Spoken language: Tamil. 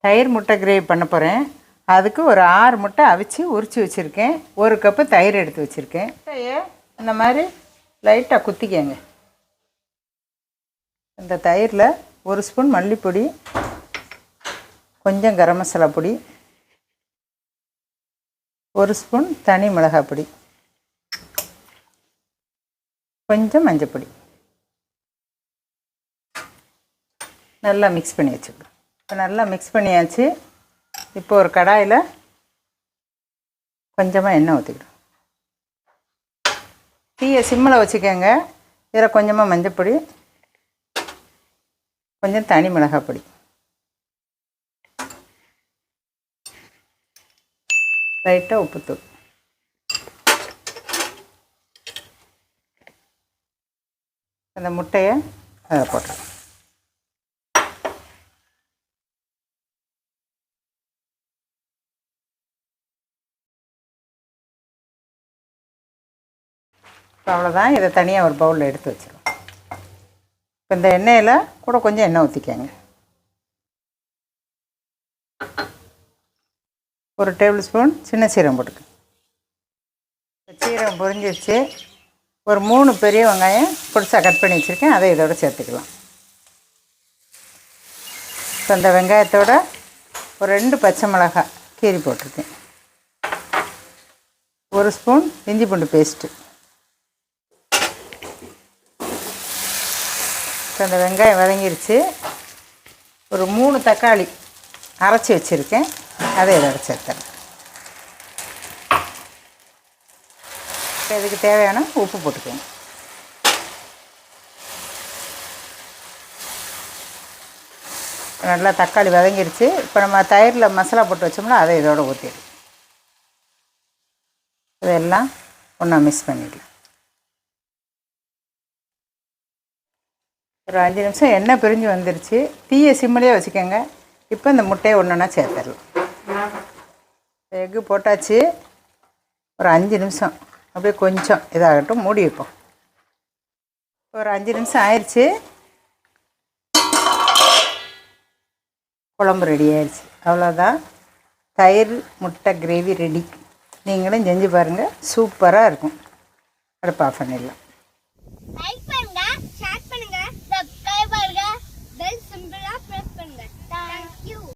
தயிர் முட்டை கிரேவி பண்ண போகிறேன். அதுக்கு ஒரு 6 முட்டை அவிச்சு உரித்து வச்சுருக்கேன். 1 கப்பு தயிர் எடுத்து வச்சுருக்கேன். முட்டையை இந்த மாதிரி லைட்டாக குத்திக்கங்க. இந்த தயிரில் 1 ஸ்பூன் மல்லிப்பொடி, கொஞ்சம் கரம் மசாலா பொடி, 1 ஸ்பூன் தனி மிளகாய் பொடி, கொஞ்சம் மஞ்சள் பொடி நல்லா மிக்ஸ் பண்ணி வச்சுக்கலாம். இப்போ நல்லா மிக்ஸ் பண்ணியாச்சு. இப்போ ஒரு கடாயில் கொஞ்சமாக எண்ணெய் ஊற்றிக்கிடும். தீயை சிம்மில் வச்சுக்கோங்க. இதில் கொஞ்சமாக மஞ்சள் பொடி, கொஞ்சம் தனி மிளகாய் பொடி, லைட்டாக உப்புத்தூள், அந்த முட்டையை அதில் போட்டுறேன். அவ்வளோதான். இதை தனியாக ஒரு பவுலில் எடுத்து வச்சிடும். இப்போ இந்த எண்ணெயில் கூட கொஞ்சம் எண்ணெய் ஊற்றிக்கங்க. 1 டேபிள் ஸ்பூன் சின்ன சீரகம் போட்டுக்க. சீரகம் பொரிஞ்சிடுச்சு. ஒரு 3 பெரிய வெங்காயம் பொடிசாக கட் பண்ணி வச்சுருக்கேன். அதை இதோட சேர்த்துக்கலாம். இப்போ இந்த வெங்காயத்தோட ஒரு 2 பச்சை மிளகாய் கீரி போட்டிருக்கேன். 1 ஸ்பூன் இஞ்சி பூண்டு பேஸ்ட்டு. இப்போ அந்த வெங்காயம் வதங்கிருச்சு. ஒரு 3 தக்காளி அரைச்சி வச்சுருக்கேன். அதை இதோட சேர்த்துறேன். இப்போ இதுக்கு தேவையான உப்பு போட்டுக்கோங்க. நல்லா தக்காளி வதங்கிருச்சு. இப்போ நம்ம தயிரில் மசாலா போட்டு வச்சோம்னா அதை இதோட ஊற்றிடும். இதெல்லாம் ஒன்றா மிக்ஸ் பண்ணிடலாம். ஒரு 5 நிமிஷம் எண்ணெய் பிரிஞ்சு வந்துருச்சு. தீயை சிம்மிலே வச்சுக்கோங்க. இப்போ இந்த முட்டையை ஒன்றா சேர்த்துடலாம். எக்கு போட்டாச்சு. ஒரு 5 நிமிஷம் அப்படியே கொஞ்சம் இதாகட்டும், மூடி வைப்போம். ஒரு 5 நிமிஷம் ஆயிடுச்சு. குழம்பு ரெடி ஆயிடுச்சு. அவ்வளோதான். தயிர் முட்டை கிரேவி ரெடி. நீங்களும் செஞ்சு பாருங்கள். சூப்பராக இருக்கும். அடுப்பு ஆஃப் பண்ணிடலாம்.